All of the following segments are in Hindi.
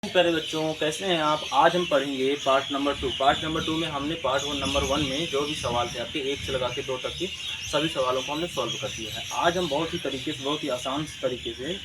प्यारे बच्चों, कैसे हैं आप। आज हम पढ़ेंगे पार्ट नंबर 2। पार्ट नंबर 2 में हमने पार्ट नंबर 1 में जो भी सवाल थे आपके 1 से लगा के 2 तक के सभी सवालों को हमने सॉल्व कर दिया है। आज हम बहुत ही तरीके से, बहुत ही आसान तरीके से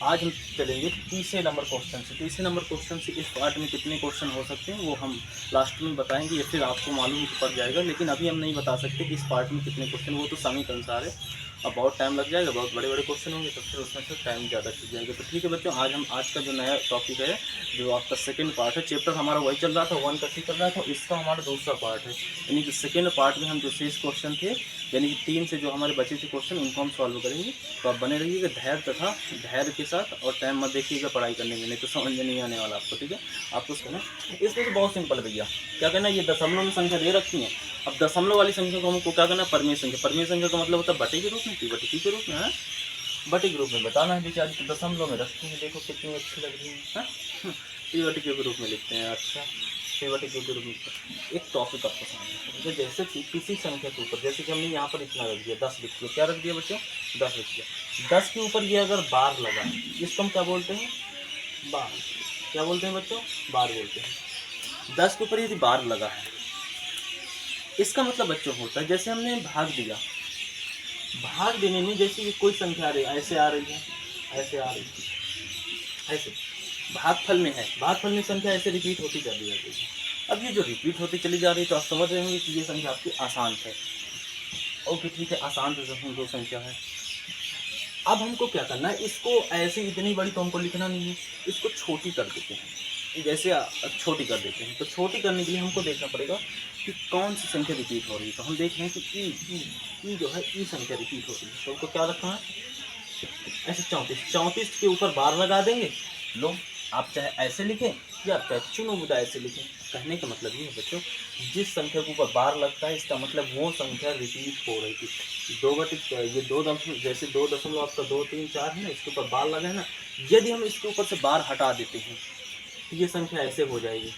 आज हम चलेंगे तीसरे नंबर क्वेश्चन से। तीसरे नंबर क्वेश्चन से इस पार्ट में कितने क्वेश्चन हो सकते हैं वो हम लास्ट में बताएंगे, या फिर आपको मालूम ही पड़ जाएगा, लेकिन अभी हम नहीं बता सकते कि इस पार्ट में कितने क्वेश्चन, वो तो समय के अनुसार है। अब बहुत टाइम लग जाएगा, बहुत बड़े बड़े क्वेश्चन होंगे तो फिर उसमें से टाइम ज़्यादा खींच जाएगा। तो ठीक है बच्चों, आज का जो नया टॉपिक है, जो आपका सेकंड पार्ट है, चैप्टर हमारा वही चल रहा था, 1 का चल रहा था, इसका हमारा दूसरा पार्ट है। यानी कि सेकंड पार्ट में हम जो शेष क्वेश्चन थे, यानी कि 3 से जो हमारे बचे थे क्वेश्चन, उनको हम सॉल्व करेंगे। तो आप बने रहिएगा धैर्य के साथ, और टाइम मत देखिएगा पढ़ाई करने में, नहीं तो समझ में नहीं आने वाला आपको। ठीक है, आपको कहना इसमें तो बहुत सिंपल भैया, क्या कहना, ये दशमलव में संख्या दे रखी है। अब दशमलव वाली संख्या को हमको क्या करना है, परिमेय संख्या। परिमेय संख्या का मतलब होता है बटे के रूप में, बटे के रूप में है, बटे के रूप में बताना है बेचारी। तो दशमलव में रखते हैं, देखो कितनी अच्छी लग रही है, बटे के रूप में लिखते हैं। अच्छा, बटे के रूप में एक टॉपिक आपको सामने, तो जैसे कि किसी संख्या के ऊपर, जैसे कि हमने यहाँ पर इतना रख दिया, 10 लिख दिया। क्या रख दिया बच्चों, 10 लिख दिया। 10 के ऊपर ये अगर बार लगा, इसको हम क्या बोलते हैं, बार। क्या बोलते हैं बच्चों, बार बोलते हैं। 10 के ऊपर यदि बार लगा है, इसका मतलब बच्चों होता है, जैसे हमने भाग दिया, भाग देने में जैसे ये कोई संख्या आ रही है, ऐसे आ रही है, ऐसे आ रही है, ऐसे भागफल में है, भागफल में संख्या ऐसे रिपीट होती चली जाती है। अब ये जो रिपीट होती चली जा रही है, तो आप समझ रहे होंगे कि ये संख्या आपकी आसान है। ओके ठीक है, आसान जो संख्या है। अब हमको क्या करना है, इसको ऐसे इतनी बड़ी तो हमको लिखना नहीं है, इसको छोटी कर देते हैं। जैसे छोटी कर देते हैं, तो छोटी करने के लिए हमको देखना पड़ेगा कि कौन सी संख्या रिपीट हो रही है। तो हम देख रहे हैं कि ई जो है, ई संख्या रिपीट हो रही है, तो हमको क्या रखना है, ऐसे 34 के ऊपर बार लगा देंगे। लो, आप चाहे ऐसे लिखें या आप चाहे चुनो बुदा ऐसे लिखें। कहने का मतलब ये है बच्चों, जिस संख्या के ऊपर बार लगता है, इसका मतलब वो संख्या रिपीट हो रही थी। ये 2 दशमलव, जैसे 2 दशमलव आपका 2 3 4 है ना, इसके ऊपर बार लगा है ना, यदि हम इसके ऊपर से बार हटा देते हैं तो ये संख्या ऐसे हो जाएगी,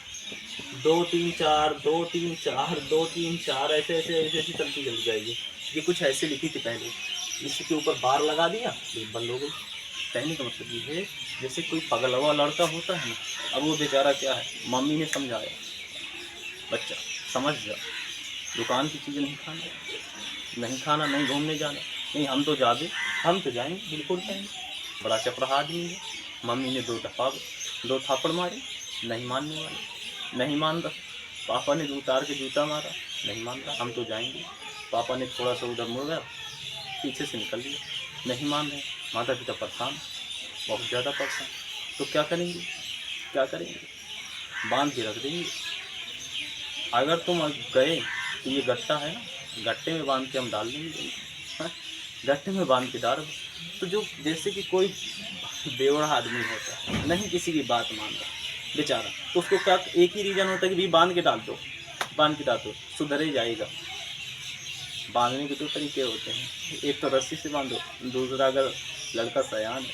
2 3 4 2 3 4 2 3 4, ऐसे ऐसे ऐसे ऐसे चलती चली जाएगी। ये कुछ ऐसे लिखी थी पहले, इसके ऊपर बार लगा दिया तो बंद हो गई। कहने का मतलब ये है, जैसे कोई पगलवा लड़का होता है ना, अब वो बेचारा क्या है, मम्मी ने समझाया, बच्चा समझ जा, दुकान की चीज़ें नहीं खाना, नहीं घूमने जाना, नहीं हम तो जाएंगे, बिल्कुल जाएंगे। बड़ा चपराहा आदमी है, मम्मी ने 2 थापड़ मारे, नहीं मानने वाले, नहीं मान रहा। पापा ने उतार के जूता मारा, नहीं मान रहा, हम तो जाएंगे। पापा ने थोड़ा सा उधर मुड़ गया, पीछे से निकल लिया, नहीं मान रहे। माता पिता परेशान, बहुत ज़्यादा परेशान। तो क्या करेंगे, बांध के रख देंगे। अगर तुम गए तो ये गट्टा है ना, गट्टे में बांध के हम डाल देंगे, गट्टे में बांध के डाल। तो जो जैसे कि कोई बेवड़ा आदमी होता है, नहीं किसी की बात मान रहा बेचारा, तो उसको क्या एक ही रीज़न होता है कि भाई बांध के डाल दो, सुधरे जाएगा। बांधने के 2 तरीके होते हैं, एक तो रस्सी से बांधो, दूसरा अगर लड़का सयान है,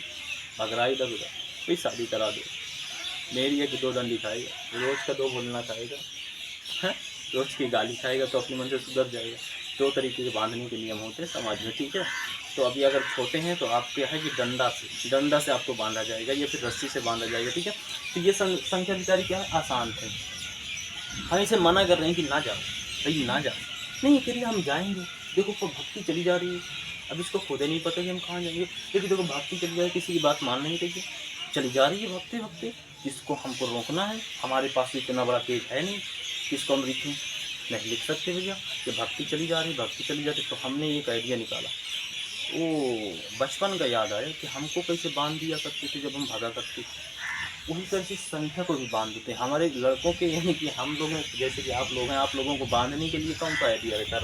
भगरा इधर उधर, कोई शादी करा दो। मेरी है कि 2 दंडी खाएगा, रोज़ का 2 बोलना खाएगा, है रोज़ की गाली खाएगा, तो अपनी मन से सुधर जाएगा। 2 तरीके के बांधने के नियम होते हैं समाज में, ठीक है। तो अभी अगर छोटे हैं तो आप क्या है कि डंडा से आपको बांधा जाएगा, या फिर रस्सी से बांधा जाएगा, ठीक है। तो ये संख्या बेचारी क्या है, आसान है। हम इसे मना कर रहे हैं कि ना जाओ भाई, ना जाओ, नहीं करिए, हम जाएंगे। देखो तो भक्ति चली जा रही है, अब इसको खुद ही नहीं पता कि हम कहाँ जाएंगे, लेकिन देखो भक्ति चली जा रही है, किसी की बात मान नहीं रही, चली जा रही है भक्ति, इसको हमको रोकना है। हमारे पास इतना बड़ा पेज है नहीं, किसको हम लिखें, नहीं लिख सकते भैया, कि भक्ति चली जा रही। तो हमने एक आइडिया निकाला, वो बचपन का याद आया कि हमको कैसे बांध दिया करते थे जब हम भागा करते थे, उसी तरह से संख्या को भी बांध देते हैं हमारे लड़कों के, यानी कि हम लोग हैं, जैसे कि आप लोग हैं, आप लोगों को बांधने के लिए कौन सा आइडिया रहता है,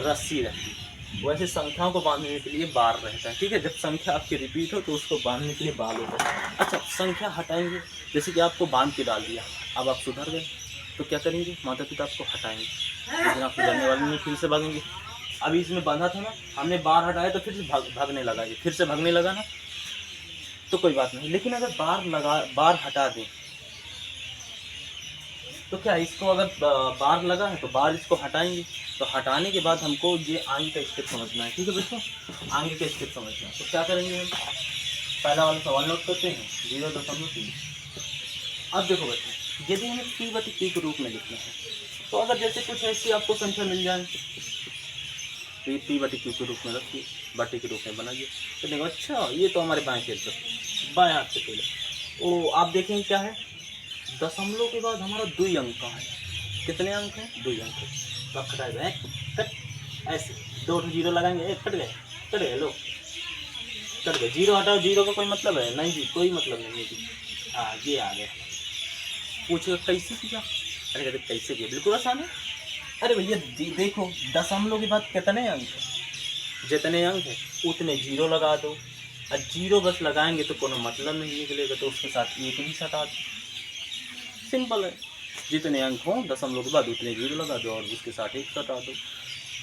रस्सी रहती है। वैसे संख्याओं को बांधने के लिए बार रहता है, ठीक है। जब संख्या आपकी रिपीट हो तो उसको बांधने के लिए बार होता है। अच्छा, संख्या हटाएंगे, जैसे कि आपको बांध के डाल दिया, अब आप सुधर गए, तो क्या करेंगे, माता पिता आपको हटाएंगे, लेकिन आप सुधरने वाले नहीं, फिर से भागेंगे। अभी इसमें बांधा था ना, हमने बार हटाया तो फिर से भागने लगा, ये फिर से भागने लगा ना, तो कोई बात नहीं। लेकिन अगर बार हटा दें तो क्या, इसको अगर बार लगा है तो बार इसको हटाएंगे, तो हटाने के बाद हमको ये आगे का स्टेप समझना है, ठीक है बच्चों, आगे का स्टेप समझना है। तो क्या करेंगे हम, पहला वाला सवाल नोट करते हैं, 0.3, अब देखो बच्चों, यदि हमें p बटे q के रूप में लिखना है, तो अगर जैसे कुछ ऐसी आपको संख्या मिल जाए तो ये p बटे q के रूप में रखिए, बटे के रूप में बनाइए, तो देखो अच्छा ये तो हमारे बाएं हाथ से, बाएं हाथ से पहले ओ आप देखेंगे क्या है, दशमलव के बाद हमारा 2 अंक का है। कितने अंक हैं? 2 अंक है। तो आप कटाए गए कट, ऐसे 2 जीरो लगाएंगे, कट गए लो, कट गए। जीरो हटाओ, जीरो का कोई मतलब है नहीं जी, कोई मतलब नहीं है जी। हाँ ये आ गया। पूछेगा कैसे किया, अरे कहते कैसे किया, बिल्कुल आसान है। अरे भैया देखो दशमलव के बाद कितने अंक है, जितने अंक है उतने जीरो लगा दो, और जीरो बस लगाएंगे तो कोनो मतलब नहीं निकलेगा, तो उसके साथ एक भी सटा दो, सिंपल है। जितने अंक हों दशमलव के बाद उतने जीरो लगा दो और उसके साथ एक सटा दो,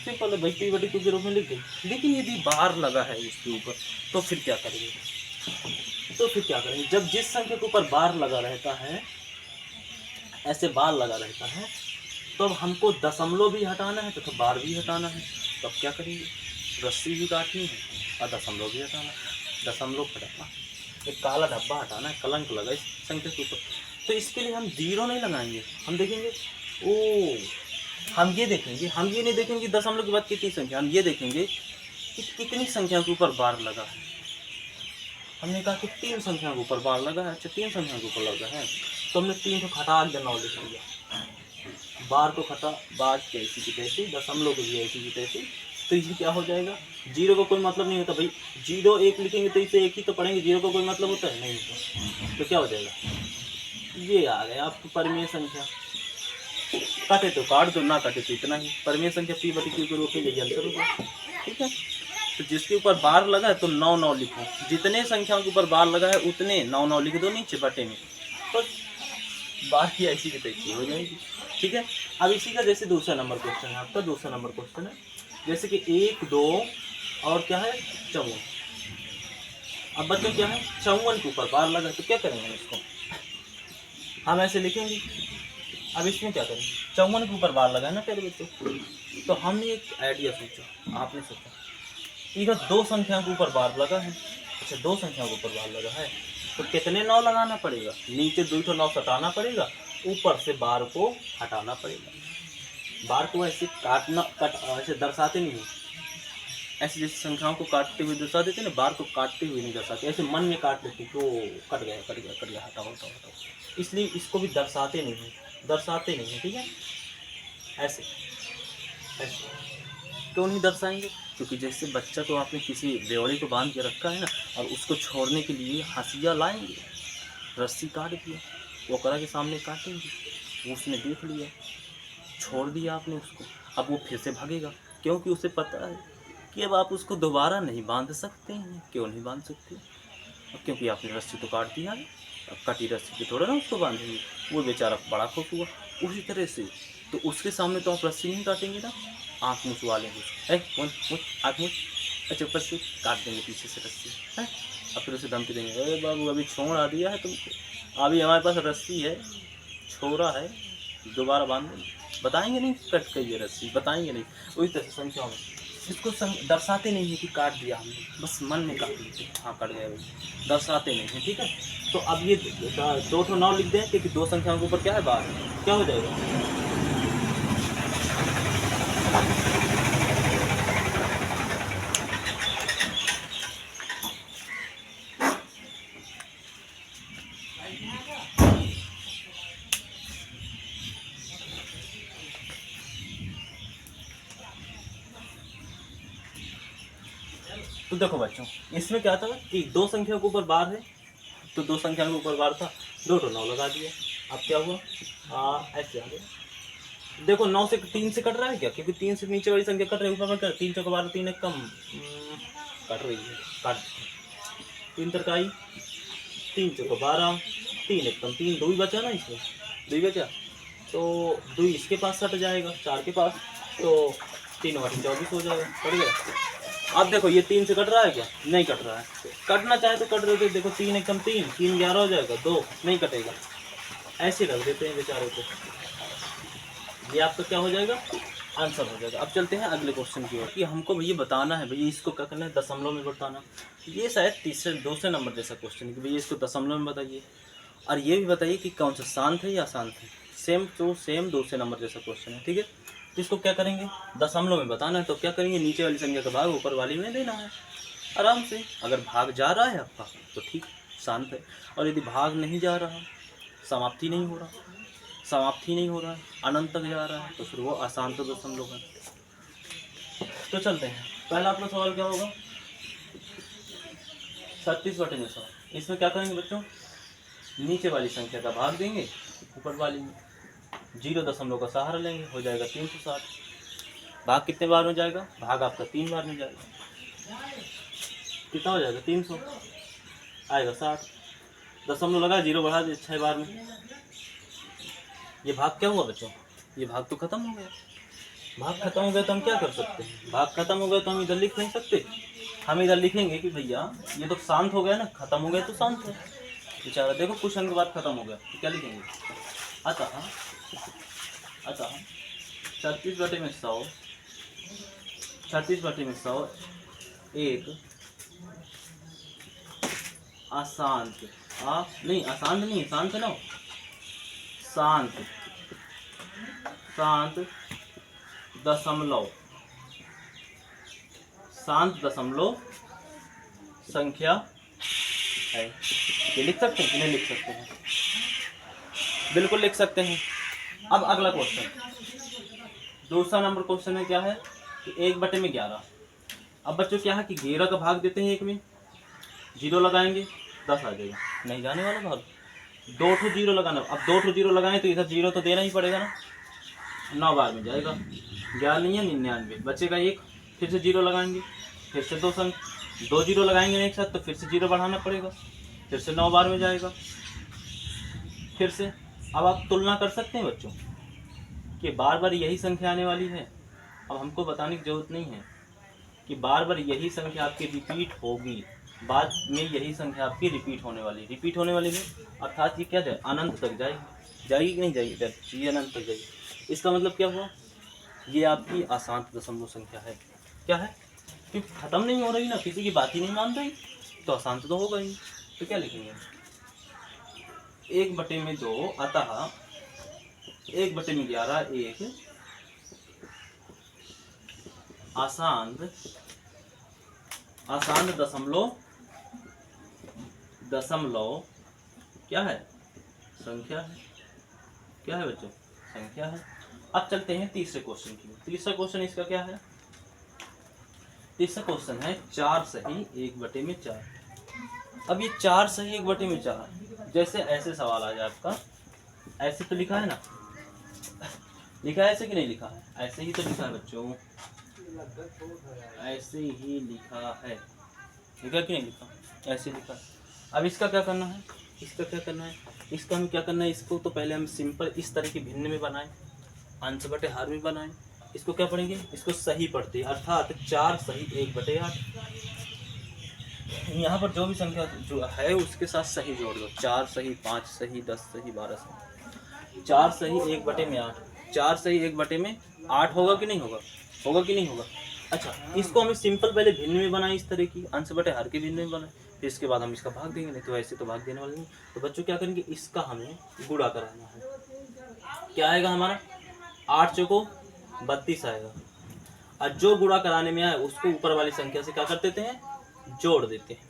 सिंपल है भाई। p बटे q के रूप में लिख दें। लेकिन यदि बार लगा है इसके ऊपर तो फिर क्या करेंगे, जब जिस संख्या के ऊपर बार लगा रहता है, ऐसे बार लगा रहता है, तो अब हमको दशमलव भी हटाना है तो बार भी हटाना है, तो अब क्या करेंगे, रस्सी भी काटनी है और दशमलव भी हटाना है। दशमलव हटाना, एक काला डब्बा हटाना है, कलंक लगा इस संख्या के ऊपर, तो इसके लिए हम जीरो नहीं लगाएंगे, हम देखेंगे हम ये नहीं देखेंगे दशमलव के बाद कितनी संख्या, हम ये देखेंगे कि कितनी संख्या के ऊपर बार लगा है। हमने कहा कि 3 संख्या के ऊपर बार लगा है, अच्छा 3 संख्या के ऊपर लगा है, तो हमने 3 को खटा के 9 लिख लिया, बार को खटा, बार की ऐसी की तैसी, दशमलव को भी ऐसी की तैसी, तो इसमें क्या हो जाएगा, जीरो का कोई मतलब नहीं होता भाई, जीरो एक लिखेंगे तो इसे एक ही तो पढ़ेंगे, जीरो का कोई मतलब होता है नहीं होता, तो क्या हो जाएगा, ये आ गया आपको परिमेय संख्या। काटे तो काट दो, ना काटे तो इतना ही, परिमेय संख्या p बटे q के रूप में यही आंसर होगा, ठीक है। तो जिसके ऊपर बार लगा है तो 9 9 लिखो, जितने संख्याओं के ऊपर बार लगा है उतने 9 9 लिख दो नीचे बटे में, तो बार की ऐसी की तैसी हो जाएगी, ठीक है। अब इसी का जैसे दूसरा नंबर क्वेश्चन है आपका, दूसरा नंबर क्वेश्चन है जैसे कि 1 2 और क्या है 54। अब बच्चों क्या है 54 के ऊपर बार लगा, तो क्या करेंगे इसको, हम ऐसे लिखेंगे। अब इसमें क्या करेंगे, 54 के ऊपर बार लगा है ना प्यारे बच्चों, तो हमने एक आइडिया सोचा, आपने सोचा इधर 2 संख्या के ऊपर बार लगा है, अच्छा 2 संख्या के ऊपर बार लगा है, तो कितने 9 लगाना पड़ेगा, नीचे 2 9 हटाना पड़ेगा, ऊपर से बार को हटाना पड़ेगा। बार को ऐसे ऐसे दर्शाते नहीं, ऐसे जैसे संख्याओं को काटते हुए दर्शा देते ना, बार को काटते हुए नहीं दर्शाते, ऐसे मन में काट लेते तो कट गया हटाओ, इसलिए इसको भी दर्शाते नहीं है, ठीक है। ऐसे क्यों नहीं दर्शाएंगे, क्योंकि जैसे बच्चा को आपने किसी रेवड़ी को बांध के रखा है ना, और उसको छोड़ने के लिए हंसिया लाएंगे, रस्सी काट दिया, वो करा के सामने काटेंगे, वो उसने देख लिया, छोड़ दिया आपने उसको, अब वो फिर से भागेगा, क्योंकि उसे पता है कि अब आप उसको दोबारा नहीं बांध सकते हैं। क्यों नहीं बांध सकते, क्योंकि आपने रस्सी तो काट दिया है, अब कटी रस्सी पे थोड़ा ना उसको बांधेंगे, वो बेचारा बड़ा खुश हुआ। उसी तरह से तो उसके सामने तो आप रस्सी नहीं काटेंगे ना, आँख मुँचवा लेंगे, आँख मुँच, अच्छा ऊपर से काट देंगे पीछे से रस्सी है, और फिर उसे धमकी देंगे, अरे बाबू अभी छोड़ आ दिया है तुमको, अभी हमारे पास रस्सी है, छोड़ा है, दोबारा बांध देंगे, बताएंगे नहीं कट गई ये रस्सी, बताएंगे नहीं। उसी तरह से संख्याओं में इसको दर्शाते नहीं है कि काट दिया हमने, बस मन में काट लेते हैं, हाँ कट गया भाई, दर्शाते नहीं है, ठीक है। तो अब ये 2 तो 9 लिख दें, क्योंकि 2 संख्याओं के ऊपर क्या है बार, क्या हो जाएगा, तो देखो बच्चों इसमें क्या था कि 2 संख्या के ऊपर बार है, तो 2 संख्या के ऊपर बार था, 2 तो 9 लगा दिया, अब क्या हुआ ऐसे आ गया, देखो 9 से 3 से कट रहा है क्या, क्योंकि 3 से नीचे वाली संख्या कट रही है, ऊपर में 3 चौका 12 3 एक कम कट रही है, काट 3 तरकाई 3 चौका 12 3 एक कम 3, 2 ही बचा ना, इसमें 2 ही बचा, तो 2 इसके पास सट जाएगा 4 के पास, तो 3 वाटी 24 हो जाएगा, कट गया। अब देखो ये 3 से कट रहा है क्या, नहीं कट रहा है, कटना चाहे तो कट रहे थे, देखो 3 एक कम 3 3 11 हो जाएगा, 2 नहीं कटेगा, ऐसे रख देते हैं बेचारे को, ये आपका क्या हो जाएगा आंसर हो जाएगा। अब चलते हैं अगले क्वेश्चन की ओर, कि हमको भैया बताना है, भैया इसको क्या करना है दशमलव में बताना, ये शायद दूसरे नंबर जैसा क्वेश्चन है कि भैया इसको दशमलव में बताइए, और ये भी बताइए कि कौन सा शांत है या अशांत है। सेम टू सेम दूसरे नंबर जैसा क्वेश्चन है, ठीक है। तो इसको क्या करेंगे, दशमलव में बताना है, तो क्या करेंगे, नीचे वाली संख्या का भाग ऊपर वाली में देना है आराम से। अगर भाग जा रहा है आपका तो ठीक, शांत है। और यदि भाग नहीं जा रहा, समाप्ति नहीं हो रहा है, अनंत तक जा रहा है, तो फिर वो अशांत दशमलव है। तो चलते हैं, पहला अपना सवाल क्या होगा, 36/100। इसमें क्या करेंगे बच्चों, नीचे वाली संख्या का भाग देंगे ऊपर वाली में, 0 दशमलव का सहारा लेंगे, हो जाएगा 360। भाग कितने बार में जाएगा, भाग आपका 3 बार में जाएगा, कितना हो जाएगा 300, आएगा 60। दशमलव लगा, 0 बढ़ा दे 6 बार में, ये भाग क्या हुआ बच्चों, ये भाग तो खत्म हो गया। भाग खत्म हो गया तो हम क्या कर सकते हैं, भाग खत्म हो गया तो हम इधर लिख नहीं सकते। हम इधर लिखेंगे कि भैया ये तो शांत हो गया ना, खत्म हो गया तो शांत है बेचारा, देखो कुछ अंक बाद खत्म हो गया, तो क्या लिखेंगे, अतः 36/100 एक अशांत, नहीं अशांत नहीं, शांत ना, शांत दशमलव संख्या है। ये लिख सकते हैं कि नहीं लिख सकते हैं, बिल्कुल लिख सकते हैं। अब अगला क्वेश्चन, दूसरा नंबर क्वेश्चन में क्या है कि 1/11। अब बच्चों क्या है कि 11 का भाग देते हैं 1 में, 0 लगाएंगे 10 आ जाएगा, नहीं जाने वाला भाग, 2 ठो 0 लगाना। अब 2 ठो 0 लगाएं तो इधर 0 तो देना ही पड़ेगा ना, 9 बार में जाएगा, 99 बचेगा 1, फिर से 0 लगाएंगे, फिर से 2 0 लगाएंगे एक साथ, तो फिर से 0 बढ़ाना पड़ेगा, फिर से 9 बार में जाएगा, फिर से। अब आप तुलना कर सकते हैं बच्चों कि बार बार यही संख्या आने वाली है। अब हमको बताने की जरूरत नहीं है कि बार बार यही संख्या आपकी रिपीट होगी, बाद में यही संख्या आपकी रिपीट होने वाली में, अर्थात ये क्या जाए, अनंत तक जाएगी कि नहीं जाएगी, ये अनंत तक जाएगी। इसका मतलब क्या हुआ, ये आपकी अशांत दशमलव संख्या है। क्या है, क्योंकि खत्म नहीं हो रही ना, किसी की बात ही नहीं मान रही, तो अशांत तो होगा ही। तो क्या लिखेंगे, 1/2, अतः 1/11 एक अशांत दशमलव क्या है, संख्या है। क्या है बच्चों, संख्या है। अब चलते हैं तीसरे क्वेश्चन की। तीसरा क्वेश्चन इसका क्या है, तीसरा क्वेश्चन है 4 सही 1/4। अब ये 4 सही 1/4, जैसे ऐसे सवाल आ जाए आपका, ऐसे तो लिखा है ना, लिखा है ऐसे कि नहीं लिखा है, ऐसे ही तो लिखा है बच्चों, ऐसे ही लिखा है, लिखा कि नहीं लिखा, ऐसे लिखा है। अब इसका क्या करना है, इसका हमें क्या करना है, इसको तो पहले हम सिंपल इस तरह की भिन्न में बनाएं, अंश बटे हार में बनाएं। इसको क्या पढ़ेंगे, इसको सही पढ़ते हैं, अर्थात 4 सही 1/8। यहाँ पर जो भी संख्या जो है उसके साथ सही जोड़ दो, 4 सही 5 सही 10 सही 12 सही, 4 सही 1/8, 4 सही 1/8 होगा कि नहीं होगा, अच्छा, इसको हमें सिंपल पहले भिन्न में बनाए, इस तरह की अंश बटे हर के भिन्न में बनाए, फिर इसके बाद हम इसका भाग देंगे, नहीं तो ऐसे तो भाग देने वाले नहीं। तो बच्चों क्या करेंगे, इसका हमें गुणा कराना है। क्या आएगा हमारा, 8 चौको 32 आएगा, और जो गुणा कराने में आए उसको ऊपर वाली संख्या से क्या कर देते हैं, जोड़ देते हैं।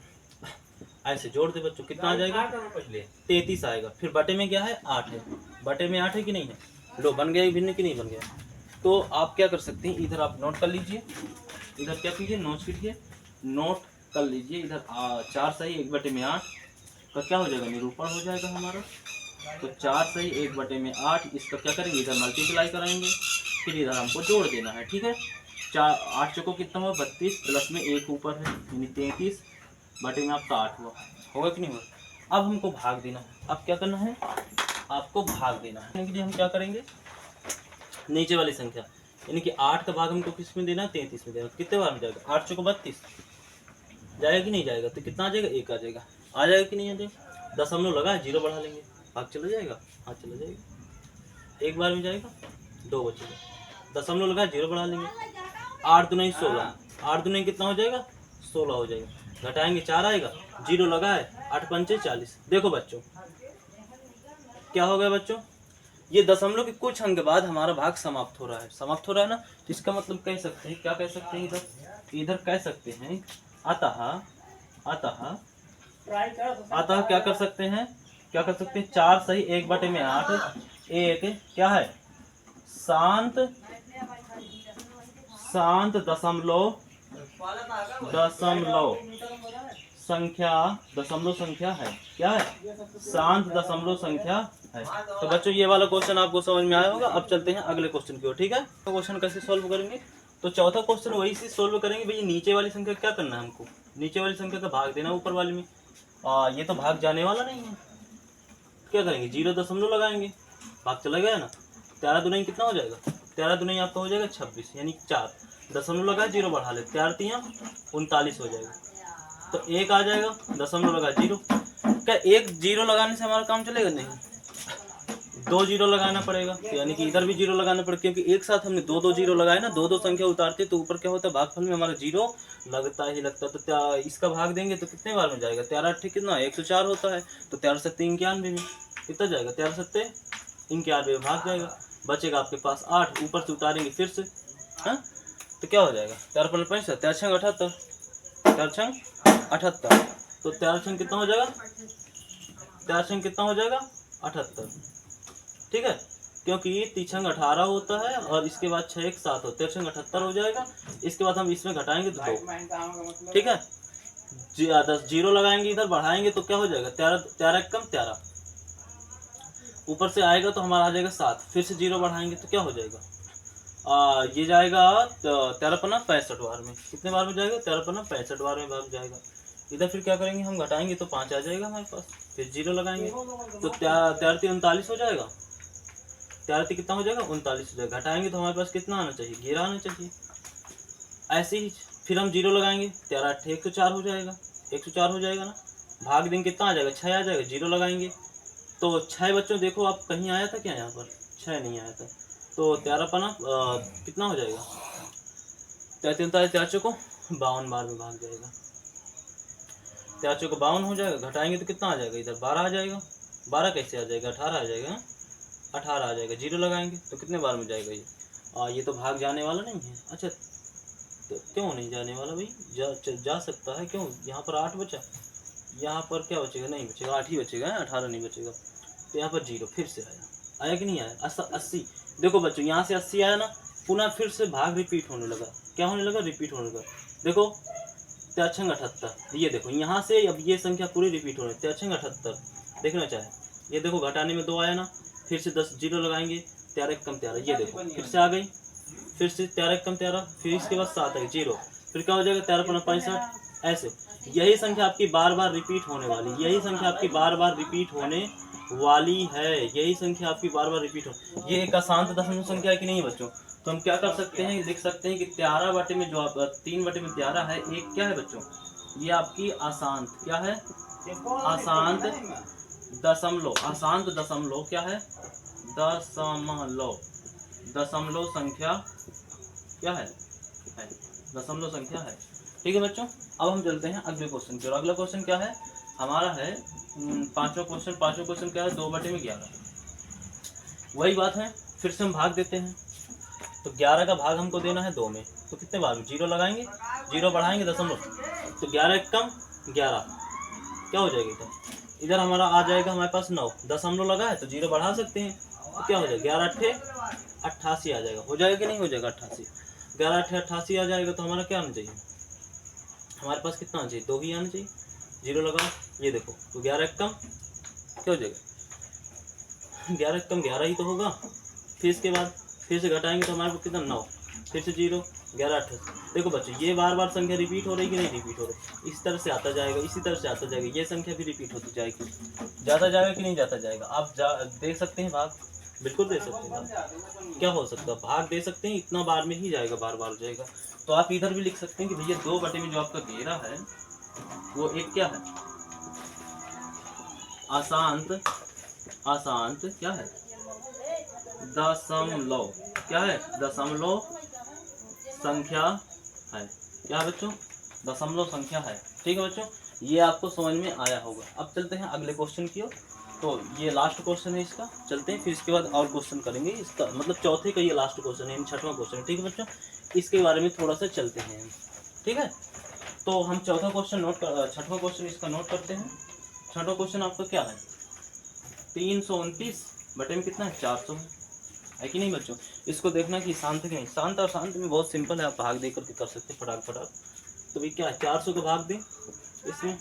ऐसे जोड़ दे बच्चों, कितना आ जाएगा, 33 आएगा। फिर बटे में क्या है, 8 है, बटे में 8 है कि नहीं है, लो बन गया भिन्न कि नहीं बन गया। तो आप क्या कर सकते हैं, इधर आप नोट कर लीजिए, इधर क्या कीजिए, नोट कर लीजिए, इधर 4 सही 1/8 का क्या हो जाएगा, निरूपण हो जाएगा हमारा। तो 4 सही 1/8, इसका क्या करेंगे, इधर मल्टीप्लाई कराएंगे, फिर इधर हमको जोड़ देना है, ठीक है। 8 चौको कितना हुआ, 32, प्लस में 1 ऊपर है यानी 33, बटे में आपका 8 होगा कि नहीं हुआ। अब हमको भाग देना है, अब क्या करना है, आपको भाग देना है, यानी कि हम क्या करेंगे, नीचे वाली संख्या यानी कि 8 का भाग हमको किस में देना है, 33 में देना। कितने बार में जाएगा, 8 चौको 32 जाएगा कि नहीं जाएगा, तो कितना आ जाएगा, 1 आ जाएगा कि नहीं आ जाएगा। दशमलव लगा, 0 बढ़ा लेंगे, भाग चला जाएगा, हाँ चला जाएगा, 1 बार में जाएगा, 2 बचेगा, दशमलव लगा 0 बढ़ा लेंगे, 8 दूनी 16, 8 दूनी कितना हो जाएगा, 16 हो जाएगा, घटाएंगे 4 आएगा, 0 लगा है, 8 पंचे 40। देखो बच्चों क्या हो गया बच्चों, ये दशमलव के कुछ अंक के बाद हमारा भाग समाप्त हो रहा है, समाप्त हो रहा है ना। तो इसका मतलब कह सकते हैं, क्या कह सकते हैं, इधर कह सकते हैं अतः क्या कर सकते हैं, क्या कर सकते हैं, 4 सही 1/8 एक क्या है, शांत दशमलव संख्या है, क्या है, शांत दशमलव संख्या है। तो बच्चों ये वाला क्वेश्चन आपको समझ में आया होगा। अब चलते हैं अगले क्वेश्चन की ओर, ठीक है। तो क्वेश्चन कैसे सॉल्व करेंगे, तो चौथा क्वेश्चन वही से सॉल्व करेंगे। भाई नीचे वाली संख्या क्या करना है हमको, नीचे वाली संख्या का भाग देना ऊपर वाली में। ये तो भाग जाने वाला नहीं है, क्या करेंगे, 0 दशमलव लगाएंगे, भाग चला गया ना। 13 दुनी कितना हो जाएगा, 13 दुनी आपका हो जाएगा 26, यानी 4 दशमलव लगा 0 बढ़ा ले, 4 3 39 हो जाएगा। तो 1 आ जाएगा, दशमलव लगा 0। क्या 1 0 लगाने से हमारा काम चलेगा, नहीं, 2 0 लगाना पड़ेगा। तो यानी कि इधर भी 0 लगाना पड़ेगा, क्योंकि एक साथ हमने 2 0 लगाए ना, 2 संख्या उतारते तो ऊपर क्या होता है, भागफल में हमारा 0 लगता ही लगता। तो इसका भाग देंगे तो कितने बार में जाएगा, 13 8 कितना 104 होता है। तो 13 7 91 में कितना जाएगा, 13 7 91 में भाग जाएगा, बचेगा आपके पास 8, ऊपर से उतारेंगे फिर से, हाँ। तो क्या हो जाएगा, 13 5 65, 13 6 78, 13 6 78। तो 13 6 कितना हो जाएगा, 13 6 कितना हो जाएगा 78, ठीक है। क्योंकि 3 18 होता है और इसके बाद 6 1 7 होता है, 13 78 हो जाएगा। इसके बाद हम इसमें घटाएंगे तो 2, ठीक है। 10 0 लगाएंगे, इधर बढ़ाएंगे तो क्या हो जाएगा, 13 1 कम 13, ऊपर से आएगा तो हमारा आ जाएगा 7, फिर से 0 बढ़ाएंगे तो क्या हो जाएगा, ये जाएगा 13 पन्ना 65 बार में, कितने बार में जाएगा, 13 पन्ना 65 बार में भाग जाएगा। इधर फिर क्या करेंगे, हम घटाएंगे तो 5 आ जाएगा हमारे पास, फिर 0 लगाएंगे तो 13 3 39 हो जाएगा, 13 3 कितना हो जाएगा 39 हो जाएगा। घटाएंगे तो हमारे पास कितना आना चाहिए, 11 आना चाहिए। ऐसे ही फिर हम 0 लगाएंगे, 13 8 104 हो जाएगा, 104 हो जाएगा ना। भाग देंगे कितना आ जाएगा, 6 आ जाएगा। 0 लगाएंगे तो 6 बच्चों देखो आप कहीं आया था क्या, यहाँ पर 6 नहीं आया था। तो 13 पना कितना हो जाएगा, 33 43 चौको 52 बार में भाग जाएगा, 4 चौको 52 हो जाएगा। घटाएंगे तो कितना आ जाएगा, इधर 12 आ जाएगा। 12 कैसे आ जाएगा, 18 आ जाएगा, 18 आ जाएगा। 0 लगाएंगे तो कितने बार में जाएगा ये तो भाग जाने वाला नहीं है। अच्छा तो क्यों नहीं जाने वाला भाई, जा सकता है, क्यों, यहाँ पर 8 बचा, यहाँ पर क्या बचेगा, नहीं बचेगा, 8 ही बचेगा, 18 नहीं बचेगा। तो यहाँ पर 0 फिर से आया कि नहीं आया, 80। देखो बच्चों यहाँ से 80 आया ना, पुनः फिर से भाग रिपीट होने लगा, क्या होने लगा, रिपीट होने लगा। देखो 13 78, ये देखो यहाँ से अब ये संख्या पूरी रिपीट हो रही है, 13 78 देखना चाहे, ये देखो घटाने में 2 आया ना, फिर से 10 0 लगाएंगे, 13 1 कम 13, ये देखो फिर से आ गई, फिर से 13 1 कम 13, फिर इसके बाद 7 है 0, फिर क्या हो जाएगा 13 5 65। ऐसे यही संख्या आपकी बार बार रिपीट होने वाली, यही संख्या आपकी बार बार रिपीट होने वाली है, यही संख्या आपकी बार बार रिपीट हो। ये एक अशांत दशमलव संख्या है कि नहीं बच्चों, तो हम क्या कर सकते हैं, लिख सकते हैं कि 13 बटे में जो आप 3 बटे में 13 है, एक क्या है बच्चों, ये आपकी अशांत क्या है, अशांत दशमलव, अशांत दशमलव क्या है, दशमलव संख्या क्या है, दशमलव संख्या है। ठीक है बच्चों, अब हम चलते हैं अगले क्वेश्चन की और अगला क्वेश्चन क्या है हमारा है पांचवा क्वेश्चन क्या है, 2 बटे में 11। वही बात है, फिर से हम भाग देते हैं। तो 11 का भाग हमको देना है 2 में, तो कितने बार में 0 लगाएंगे, 0 बढ़ाएंगे दशमलव, तो 11 कम 11 क्या हो जाएगा, इधर हमारा आ जाएगा हमारे पास 9, दशमलव लगा है तो 0 बढ़ा सकते हैं, तो क्या हो जाएगा 11 8 88 आ जाएगा। हो जाएगा कि नहीं हो जाएगा 88, 11 8 88 आ जाएगा। तो हमारा क्या आना चाहिए, हमारे पास कितना आना चाहिए, 2 ही आना चाहिए। 0 लगाओ, ये देखो तो 11 कम क्या हो जाएगा, 11 कम 11 ही तो होगा। फिर इसके बाद फिर से घटाएंगे तो हमारे पास कितना 9, फिर से 0 11 88। देखो बच्चों ये बार बार संख्या रिपीट हो रही कि नहीं रिपीट हो रही, इस तरह से आता जाएगा, इसी तरह से आता जाएगा, ये संख्या भी रिपीट होती जाएगी, जाता जाएगा कि नहीं जाता जाएगा। आप देख सकते हैं भाग, बिल्कुल दे सकते हैं भाग, क्या हो सकता है भाग दे सकते हैं, इतना बार में ही जाएगा, बार बार जाएगा। तो आप इधर भी लिख सकते हैं कि भैया 2 बटे में जो आपका घेरा है वो एक क्या है, अशांत क्या है, दशमलव क्या है, दशमलव संख्या है, क्या है बच्चों, दशमलव संख्या है। ठीक है बच्चों, ये आपको समझ में आया होगा। अब चलते हैं अगले क्वेश्चन की ओर। तो ये लास्ट क्वेश्चन है इसका, चलते हैं फिर इसके बाद और क्वेश्चन करेंगे इसका, मतलब चौथे का ये लास्ट क्वेश्चन है, छठवां क्वेश्चन है, ठीक है बच्चों। इसके बारे में थोड़ा सा चलते हैं हम, ठीक है। तो हम चौथा क्वेश्चन छठवां क्वेश्चन इसका नोट करते हैं। छठवां क्वेश्चन आपका क्या है, 329 बटे में कितना है, 400 है कि नहीं बच्चों। इसको देखना कि शांत है, शांत और शांत में बहुत सिंपल है, आप भाग दे करके कर सकते हैं फटाक। तो भाई क्या है, 400 को भाग दें इसमें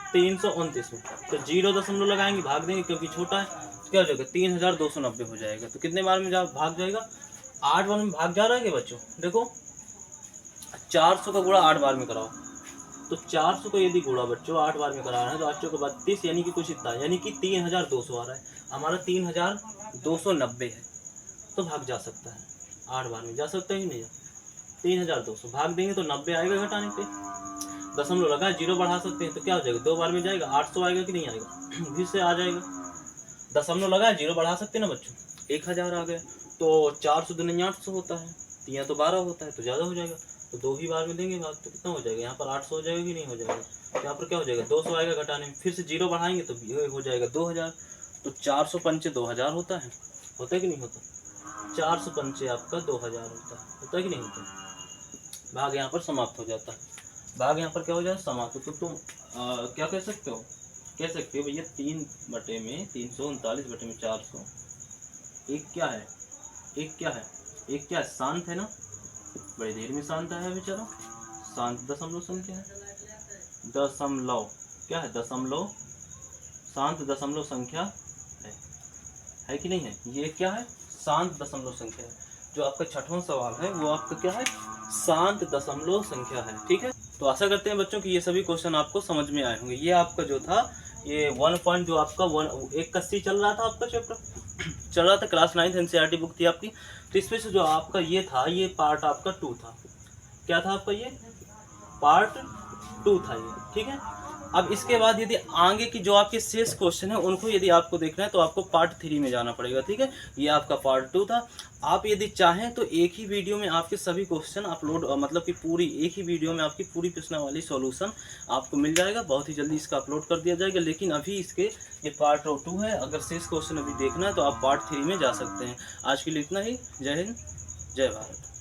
329 में, तो 0 दशमलव लगाएंगे, भाग देंगे क्योंकि छोटा है, तो क्या हो जाएगा 3290 हो जाएगा। तो कितने बार में भाग जाएगा, 8 बार में भाग जा रहा है क्या बच्चों। देखो 400 का गुणा 8 बार में कराओ, तो 400 को यदि गुणा बच्चों 8 बार में करा रहे हैं तो 8 को 32, यानी कि कुछ इतना, यानी कि 3200 आ रहा है, हमारा 3290 है, तो भाग जा सकता है 8 बार में, जा सकता है कि नहीं, 3200 भाग देंगे तो 90 आएगा घटाने पे, दशमलव लगा 0 बढ़ा सकते हैं, तो क्या हो जाएगा 2 बार में जाएगा, 800 आएगा कि नहीं आएगा, फिर से आ जाएगा, दशमलव लगा 0 बढ़ा सकते हैं ना बच्चों, 1000 आ गया, तो 400 दूनी 800 होता है, 3 तो 12 होता है, तो ज़्यादा हो जाएगा, तो 2 ही बार में देंगे भाग, तो कितना हो जाएगा, यहाँ पर 800 हो जाएगा कि नहीं हो जाएगा, तो यहाँ पर क्या हो जाएगा 200 आएगा घटाने में, फिर से 0 बढ़ाएंगे तो ये हो जाएगा 2000, तो 400 पंचे 2000 होता है कि नहीं होता, 400 पंचे आपका 2000 होता है कि नहीं होता, भाग यहाँ पर समाप्त हो जाता है, भाग यहाँ पर क्या हो जाए समाप्त। तो तुम क्या कह सकते हो, भैया 3 बटे में 339 बटे में 400, एक क्या है, एक क्या है शांत है ना, बड़ी देर में शांत है बेचारा, शांत दशमलव संख्या है, दशमलव क्या है, दशमलव शांत दशमलव संख्या है कि नहीं है, ये क्या है शांत दशमलव संख्या है। जो आपका छठवां सवाल है वो आपका क्या है, शांत दशमलव संख्या है, ठीक है। तो आशा करते हैं बच्चों कि ये सभी क्वेश्चन आपको समझ में आए होंगे। ये आपका जो था ये 1 पॉइंट जो आपका 181 चल रहा था, आपका चैप्टर चल रहा था, क्लास 9 एनसीईआरटी बुक थी आपकी, तो इसमें से जो आपका ये था, ये पार्ट आपका 2 था, क्या था आपका, ये पार्ट 2 था ये, ठीक है। अब इसके बाद यदि आगे की जो आपके शेष क्वेश्चन है उनको यदि आपको देखना है तो आपको पार्ट 3 में जाना पड़ेगा, ठीक है। ये आपका पार्ट 2 था। आप यदि चाहें तो एक ही वीडियो में आपके सभी क्वेश्चन अपलोड, मतलब कि पूरी एक ही वीडियो में आपकी पूरी प्रश्नावली सॉल्यूशन आपको मिल जाएगा, बहुत ही जल्दी इसका अपलोड कर दिया जाएगा। लेकिन अभी इसके ये पार्ट 2 है, अगर शेष क्वेश्चन अभी देखना है तो आप पार्ट 3 में जा सकते हैं। आज के लिए इतना ही, जय हिंद जय भारत।